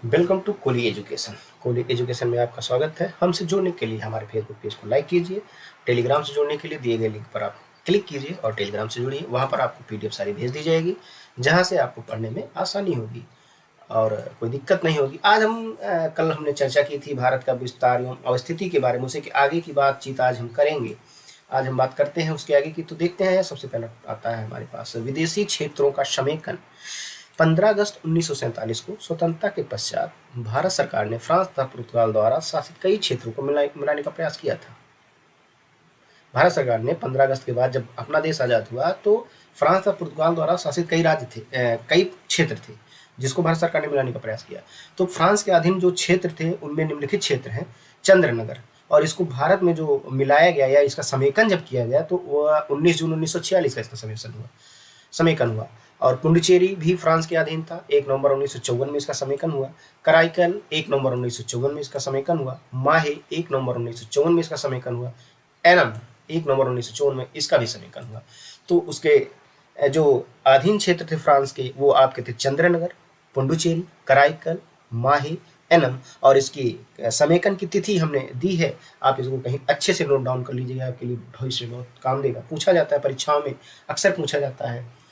Welcome to Koli education. Koli education में आपका स्वागत है। हमसे जुड़ने के लिए हमारे फेसबुक पेज को लाइक कीजिए। टेलीग्राम से जुड़ने के लिए दिए गए लिंक पर आप क्लिक कीजिए और टेलीग्राम से जुड़िए। वहाँ पर आपको पीडीएफ सारी भेज दी जाएगी, जहाँ से आपको पढ़ने में आसानी होगी और कोई दिक्कत नहीं होगी। आज कल हमने चर्चा की थी भारत का विस्तार एवं अवस्थिति के बारे में, उसे कि आगे की बातचीत आज हम करेंगे। आज हम बात करते हैं उसके आगे की, तो देखते हैं। सबसे पहले आता है हमारे पास विदेशी क्षेत्रों का समेकन। 15 अगस्त 1947 को स्वतंत्रता के पश्चात भारत सरकार ने फ्रांस तथा पुर्तगाल द्वारा शासित कई क्षेत्रों को मिलाने का प्रयास किया था। भारत सरकार ने 15 अगस्त के बाद जब अपना देश आजाद हुआ तो फ्रांस तथा पुर्तगाल द्वारा शासित कई राज्य थे, कई क्षेत्र थे, जिसको भारत सरकार ने मिलाने का प्रयास किया। तो फ्रांस के अधीन जो क्षेत्र थे उनमें निम्नलिखित क्षेत्र हैं। चंद्रनगर, और इसको भारत में जो मिलाया गया या इसका समेकन जब किया गया तो वह 19 जून 1946 का इसका समेकन हुआ। और पुडुचेरी भी फ्रांस के अधीन था। 1 नवंबर 1954 में इसका समेकन हुआ। कराईकल 1 नवंबर 1954 में इसका समेकन हुआ। माहे 1 नवंबर 1954 में इसका समेकन हुआ। एनम 1 नवंबर 1954 में इसका भी समेकन हुआ। तो उसके जो अधीन क्षेत्र थे फ्रांस के, वो आपके थे चंद्रनगर, पुडुचेरी, कराईकल, माहे, एनम। और इसकी समेकन की तिथि हमने दी है, आप इसको कहीं अच्छे से नोट डाउन कर लीजिएगा, आपके लिए भविष्य में बहुत काम देगा। पूछा जाता है परीक्षाओं में, अक्सर पूछा जाता है।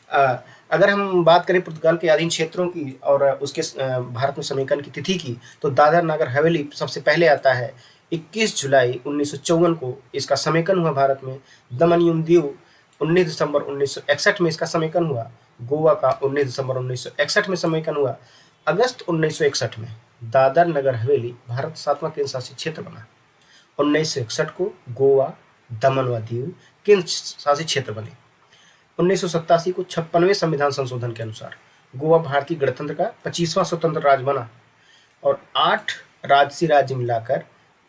अगर हम बात करें पुर्तगाल के अधीन क्षेत्रों की और उसके भारत में समेकन की तिथि की, तो दादर नगर हवेली सबसे पहले आता है। 21 जुलाई 1954 को इसका समेकन हुआ भारत में। दमन एवं दीव 19 दिसंबर 1961 में इसका समेकन हुआ। गोवा का 19 दिसंबर 1961 में समेकन हुआ। अगस्त 1961 में दादर नगर हवेली भारत 7वां केंद्र शासित क्षेत्र बना। 1961 को गोवा, दमन व दीव केंद्र शासित क्षेत्र बने। 1987 को 56वें संविधान संशोधन के अनुसार गोवा भारत की गणतंत्र का 25वां स्वतंत्र राज्य बना और 8 राजसी राज्य मिलाकर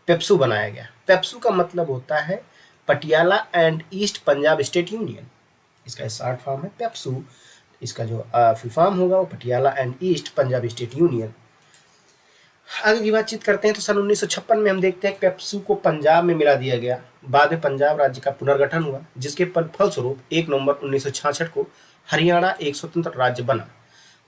पेप्सू बनाया गया। पेप्सू का मतलब होता है Patiala and east Punjab state union. इसका शॉर्ट फॉर्म है पेप्सू। इसका जो फुल फॉर्म होगा वो Patiala and east Punjab state union. आगे की बातचीत करते हैं तो सन 1956 में हम देखते हैं पेप्सू को पंजाब में मिला दिया गया। बाद में पंजाब राज्य का पुनर्गठन हुआ, जिसके फलस्वरूप 1 नवंबर 1966 को हरियाणा एक स्वतंत्र राज्य बना।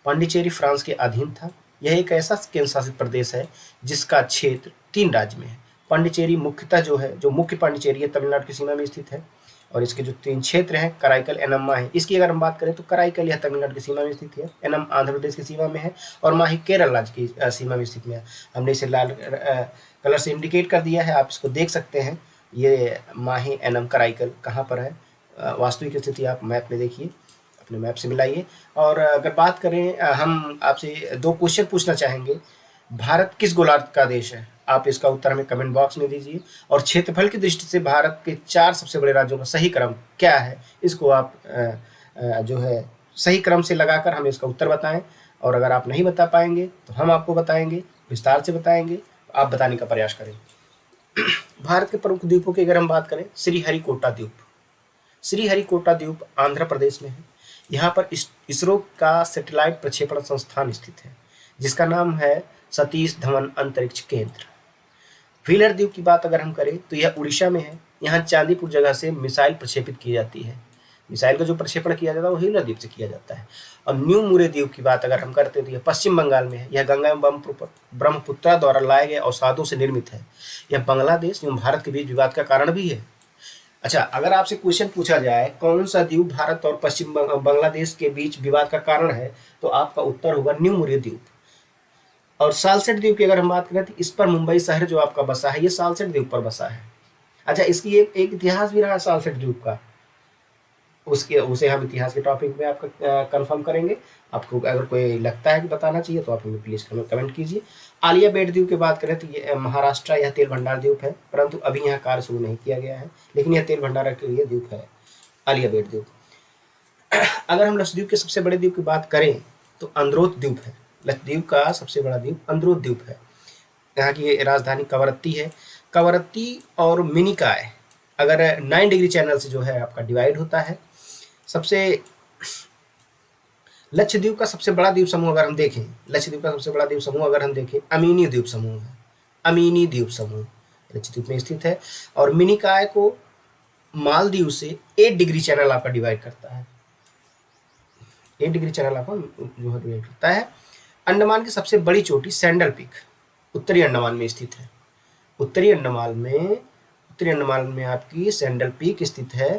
पांडिचेरी फ्रांस के अधीन था। यह एक ऐसा केंद्र शासित प्रदेश है जिसका क्षेत्र 3 राज्य में है। पांडिचेरी मुख्यतः जो मुख्य पांडिचेरी है तमिलनाडु की सीमा में स्थित है। और इसके जो 3 क्षेत्र हैं, कराईकल, एनम, माहे। इसकी अगर हम बात करें तो कराईकल यह तमिलनाडु की सीमा में स्थित है, एनम आंध्र प्रदेश की सीमा में है और माहे केरल राज्य की सीमा में स्थित है। हमने इसे लाल कलर से इंडिकेट कर दिया है, आप इसको देख सकते हैं। ये माहे, एनम, कराईकल कहाँ पर है, वास्तविक स्थिति आप मैप में देखिए, अपने मैप से मिलाइए। और अगर बात करें, हम आपसे 2 क्वेश्चन पूछना चाहेंगे। भारत किस गोलार्ध का देश है? आप इसका उत्तर हमें कमेंट बॉक्स में दीजिए। और क्षेत्रफल की दृष्टि से भारत के 4 सबसे बड़े राज्यों का सही क्रम क्या है, इसको आप जो है सही क्रम से लगाकर हमें इसका उत्तर बताएं। और अगर आप नहीं बता पाएंगे तो हम आपको बताएंगे, विस्तार से बताएंगे, आप बताने का प्रयास करें। भारत के प्रमुख द्वीपों की अगर हम बात करें, श्रीहरिकोटा द्वीप। श्रीहरिकोटा द्वीप आंध्र प्रदेश में है। यहाँ पर इसरो का सैटेलाइट प्रक्षेपण संस्थान स्थित है, जिसका नाम है सतीश धवन अंतरिक्ष केंद्र। व्हीलर द्वीप की बात अगर हम करें तो यह उड़ीसा में है। यहाँ चांदीपुर जगह से मिसाइल प्रक्षेपित की जाती है। मिसाइल का जो प्रक्षेपण किया जाता है वो व्हीलर द्वीप से किया जाता है। और न्यू मुरे द्वीप की बात अगर हम करते हैं तो यह पश्चिम बंगाल में है। यह गंगा एवं ब्रह्मपुत्रा द्वारा लाए गए अवसादों से निर्मित है। यह बांग्लादेश एवं भारत के बीच विवाद का कारण भी है। अच्छा, अगर आपसे क्वेश्चन पूछा जाए कौन सा द्वीप भारत और पश्चिम बांग्लादेश के बीच विवाद का कारण है, तो आपका उत्तर होगा न्यू मुरे द्वीप। और सालसेट द्वीप की अगर हम बात करें तो इस पर मुंबई शहर जो आपका बसा है, ये सालसेट द्वीप पर बसा है। अच्छा, इसकी एक इतिहास भी रहा है सालसेट द्वीप का, उसे हम इतिहास के टॉपिक में आपका कंफर्म करेंगे। आपको अगर कोई लगता है कि बताना चाहिए तो आप हमें प्लीज कमेंट कीजिए। आलिया बेट द्वीप की बात करें तो ये महाराष्ट्र, यह तेल भंडार द्वीप है, परंतु अभी यहाँ कार्य शुरू नहीं किया गया है, लेकिन यह तेल भंडार के लिए द्वीप है, आलिया बेट द्वीप। अगर हम लक्षद्वीप के सबसे बड़े द्वीप की बात करें तो अंद्रोथ द्वीप है। लक्षद्वीप का सबसे बड़ा द्वीप अंद्रोथ द्वीप है। यहाँ की राजधानी कवरत्ती है। कवरत्ती और मिनिकॉय अगर 9 डिग्री चैनल से जो है आपका डिवाइड होता है। लक्षद्वीप का सबसे बड़ा द्वीप समूह अगर हम देखें, लक्षद्वीप का सबसे बड़ा द्वीप समूह अगर हम देखें, अमीनी द्वीप समूह है। अमीनी द्वीप समूह लक्षद्वीप में स्थित है। और मिनिकॉय को मालदीव से 8 डिग्री चैनल आपका डिवाइड करता है। 8 डिग्री चैनल आपको जो है डिवाइड करता है। अंडमान की सबसे बड़ी चोटी सैंडल पीक उत्तरी अंडमान में स्थित है। उत्तरी अंडमान में आपकी सैंडल पीक स्थित है।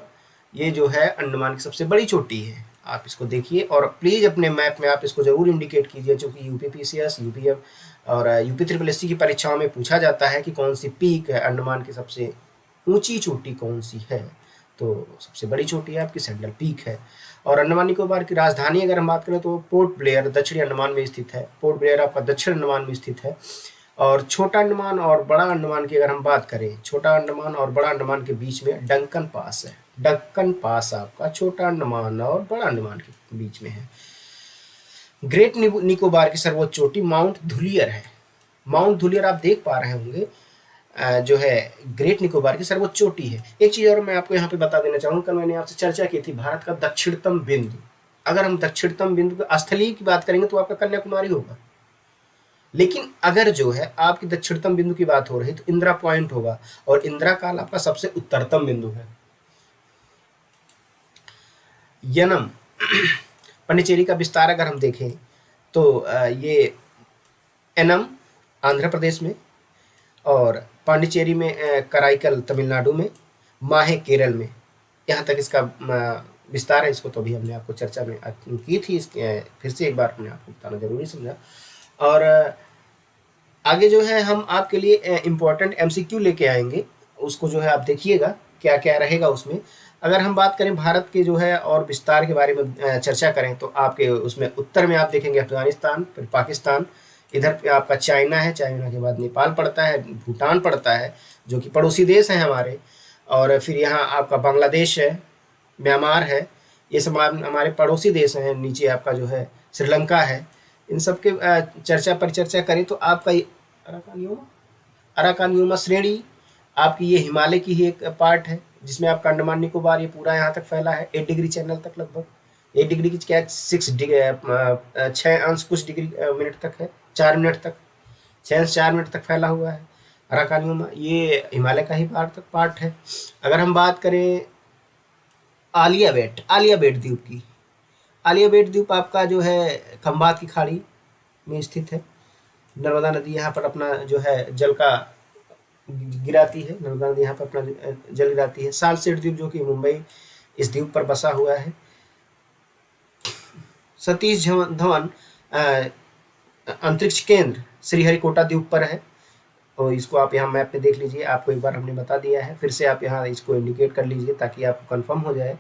ये जो है अंडमान की सबसे बड़ी चोटी है। आप इसको देखिए और प्लीज अपने मैप में आप इसको जरूर इंडिकेट कीजिए, क्योंकि यूपीपीसीएस, यूपीएफ और यूपी ट्रिपल एससी की परीक्षाओं में पूछा जाता है कि कौन सी पीक है, अंडमान की सबसे ऊंची चोटी कौन सी है। तो सबसे बड़ी चोटी है आपकी सैंडल पीक है। और अंडमान निकोबार की राजधानी अगर हम बात करें तो पोर्ट ब्लेयर दक्षिणी अंडमान में स्थित है। पोर्ट ब्लेयर आपका दक्षिण अंडमान में स्थित है। और छोटा अंडमान और बड़ा अंडमान की अगर हम बात करें, छोटा अंडमान और बड़ा अंडमान के बीच में डंकन पास है। डंकन पास आपका छोटा अंडमान और बड़ा अंडमान के बीच में है। ग्रेट निकोबार की सर्वोच्च चोटी माउंट धुलियर है। माउंट धुलियर आप देख पा रहे होंगे जो है ग्रेट निकोबार की सर्वोच्च चोटी है। एक चीज और मैं आपको यहाँ पे बता देना चाहूंगा, कल मैंने आपसे चर्चा की थी भारत का दक्षिणतम बिंदु। अगर हम दक्षिणतम बिंदु स्थलीय की बात करेंगे तो आपका कन्याकुमारी होगा, लेकिन अगर जो है आपकी दक्षिणतम बिंदु की बात हो रही तो इंदिरा पॉइंट होगा, और इंदिरा काल आपका सबसे उत्तरतम बिंदु है। यनम पांडिचेरी का विस्तार अगर हम देखें तो ये एनम आंध्र प्रदेश में, और पांडिचेरी में कराईकल तमिलनाडु में, माहे केरल में, यहाँ तक इसका विस्तार है। इसको तो अभी हमने आपको चर्चा में की थी, फिर से एक बार हमने आपको बताना जरूरी समझा। और आगे जो है हम आपके लिए इम्पोर्टेंट एमसीक्यू लेके आएंगे, उसको जो है आप देखिएगा क्या क्या रहेगा उसमें। अगर हम बात करें भारत के जो है और विस्तार के बारे में चर्चा करें तो आपके उसमें उत्तर में आप देखेंगे अफगानिस्तान, फिर पाकिस्तान, इधर पे आपका चाइना है, चाइना के बाद नेपाल पड़ता है, भूटान पड़ता है जो कि पड़ोसी देश हैं हमारे, और फिर यहाँ आपका बांग्लादेश है, म्यांमार है, ये सब हमारे पड़ोसी देश हैं। नीचे आपका जो है श्रीलंका है। इन सब के चर्चा परिचर्चा करें तो आपका अराकानियोमा श्रेणी आपकी ये हिमालय की ही एक पार्ट है, जिसमें आपका अंडमान निकोबार ये पूरा यहाँ तक फैला है 8 डिग्री चैनल तक, लगभग 8 डिग्री की क्या 6 अंश कुछ डिग्री मिनट तक है, 4 मिनट तक, 6 अंश 4 मिनट तक फैला हुआ है अराकानियोमा। ये हिमालय का ही पार्ट है। अगर हम बात करें आलिया बेट द्वीप की, आलिया बेट द्वीप आपका जो है खंबात की खाड़ी में स्थित है। नर्मदा नदी यहाँ पर अपना जो है जल का गिराती है, नर्मदा नदी यहाँ पर अपना जल गिराती है। सालसेट द्वीप जो कि मुंबई इस द्वीप पर बसा हुआ है। सतीश धवन अंतरिक्ष केंद्र श्रीहरिकोटा द्वीप पर है, और इसको आप यहाँ मैप पे देख लीजिए, आपको एक बार हमने बता दिया है, फिर से आप यहाँ इसको इंडिकेट कर लीजिए ताकि आपको कंफर्म हो जाए,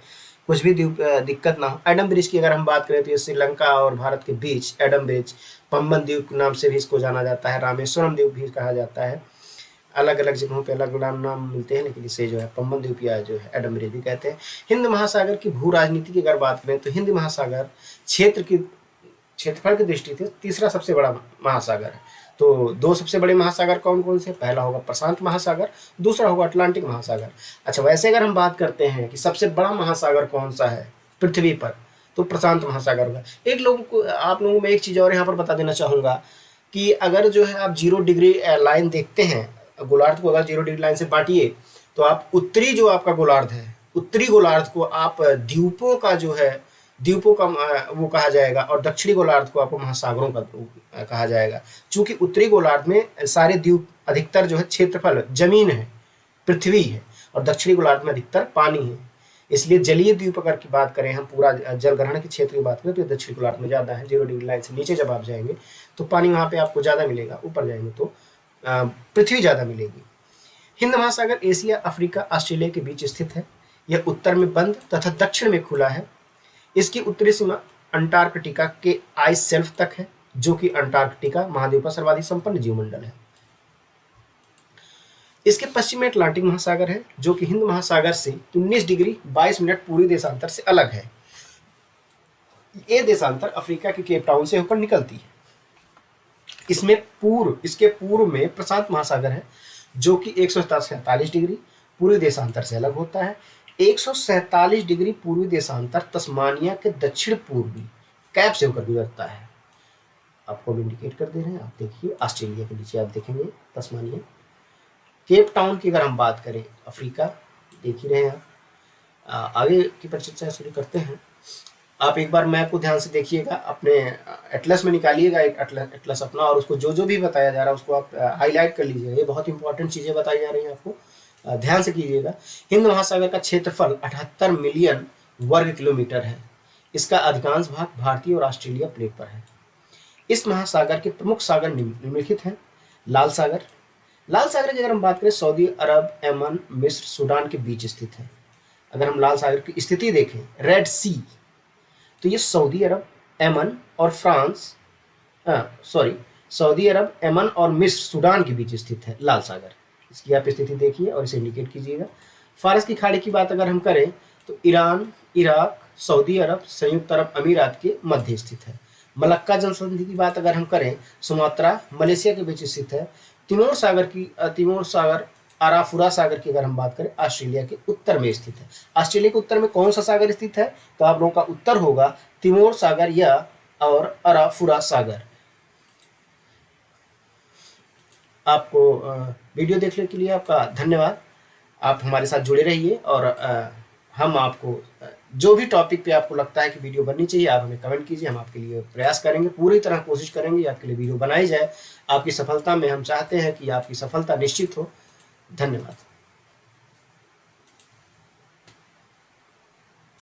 कुछ भी दिक्कत ना हो। एडम ब्रिज की अगर हम बात करें तो ये श्रीलंका और भारत के बीच एडम ब्रिज, पंबन द्वीप नाम से भी इसको जाना जाता है, रामेश्वरम द्वीप भी कहा जाता है। अलग अलग जगहों पे अलग अलग नाम मिलते हैं, लेकिन इसे जो है पंबन द्वीप या जो है एडम ब्रिज भी कहते हैं। हिंद महासागर की भू राजनीति की अगर बात करें तो हिंद महासागर क्षेत्रफल की दृष्टि से तीसरा सबसे बड़ा महासागर है। तो दो सबसे बड़े महासागर कौन कौन से, पहला होगा प्रशांत महासागर, दूसरा होगा अटलांटिक महासागर। अच्छा, वैसे अगर हम बात करते हैं कि सबसे बड़ा महासागर कौन सा है पृथ्वी पर, तो प्रशांत महासागर होगा। आप लोगों में एक चीज और यहाँ पर बता देना चाहूंगा कि अगर जो है आप 0 डिग्री लाइन देखते हैं, गोलार्ध को अगर 0 डिग्री लाइन से बांटिए तो आप उत्तरी जो आपका गोलार्ध है, उत्तरी गोलार्ध को आप द्वीपों का जो है द्वीपों का वो कहा जाएगा, और दक्षिणी गोलार्ध को आपको महासागरों का कहा जाएगा। चूंकि उत्तरी गोलार्ध में सारे द्वीप अधिकतर जो है क्षेत्रफल जमीन है, पृथ्वी है, और दक्षिणी गोलार्ध में अधिकतर पानी है, इसलिए जलीय द्वीप अगर की बात करें, हम पूरा जल ग्रहण के क्षेत्र की बात करें तो दक्षिणी गोलार्ध में ज्यादा है। 0 डिग्री लाइन से नीचे जब आप जाएंगे तो पानी वहां पे आपको ज्यादा मिलेगा, ऊपर जाएंगे तो पृथ्वी ज्यादा मिलेगी। हिंद महासागर एशिया, अफ्रीका, ऑस्ट्रेलिया के बीच स्थित है। यह उत्तर में बंद तथा दक्षिण में खुला है। इसकी उत्तरी सीमा अंटार्कटिका के आइस शेल्फ तक है, जो कि अंटार्कटिका महाद्वीप का सर्वाधिक संपन्न जीवमंडल है। इसके पश्चिम में अटलांटिक महासागर है, जो कि हिंद महासागर से 19 डिग्री 22 मिनट पूर्वी देशांतर से अलग है। ये देशांतर अफ्रीका के केप टाउन से होकर निकलती है। इसके पूर्व में प्रशांत महासागर है, जो कि 147 डिग्री पूर्वी देशांतर से अलग होता है। 147 डिग्री पूर्वी देशांतर तस्मानिया के दक्षिण पूर्वी कैप से होकर गुजरता है। आपको हम इंडिकेट कर दे रहे हैं, आप देखिए ऑस्ट्रेलिया के नीचे आप देखेंगे तस्मानिया। केप टाउन की अगर हम बात करें, अफ्रीका देख ही रहे हैं आप। आगे की परिचर्चा शुरू करते हैं। आप एक बार मैप को ध्यान से देखिएगा, अपने एटलस में निकालिएगा एक एटलस अपना, और उसको जो जो भी बताया जा रहा है उसको आप हाईलाइट कर लीजिएगा। ये बहुत इंपॉर्टेंट चीज़ें बताई जा रही हैं आपको, ध्यान से कीजिएगा। हिंद महासागर का क्षेत्रफल 78 मिलियन वर्ग किलोमीटर है। इसका अधिकांश भाग भारतीय और ऑस्ट्रेलिया प्लेट पर है। इस महासागर के प्रमुख सागर निम्नलिखित हैं। लाल सागर, लाल सागर की अगर हम बात करें, सऊदी अरब, यमन, मिस्र, सूडान के बीच स्थित है। अगर हम लाल सागर की स्थिति देखें, रेड सी, तो ये सऊदी अरब, यमन और फ्रांस, सऊदी अरब, यमन और मिस्र, सूडान के बीच स्थित है लाल सागर। इसकी आप स्थिति देखिए और इसे इंडिकेट कीजिएगा। फारस की खाड़ी की बात अगर हम करें तो ईरान, इराक, सऊदी अरब, संयुक्त अरब अमीरात के मध्य स्थित है। मलक्का जनसंधि की बात अगर हम करें, सुमात्रा, मलेशिया के बीच स्थित है। तिमोर सागर, आराफुरा सागर की अगर हम बात करें, ऑस्ट्रेलिया के उत्तर में स्थित है। ऑस्ट्रेलिया के उत्तर में कौन सा सागर स्थित है? तो आप लोगों का उत्तर होगा तिमोर सागर या और आराफुरा सागर। आपको वीडियो देखने के लिए आपका धन्यवाद। आप हमारे साथ जुड़े रहिए और हम आपको जो भी टॉपिक पे आपको लगता है कि वीडियो बननी चाहिए, आप हमें कमेंट कीजिए। हम आपके लिए प्रयास करेंगे, पूरी तरह कोशिश करेंगे आपके लिए वीडियो बनाई जाए। आपकी सफलता में हम चाहते हैं कि आपकी सफलता निश्चित हो। धन्यवाद।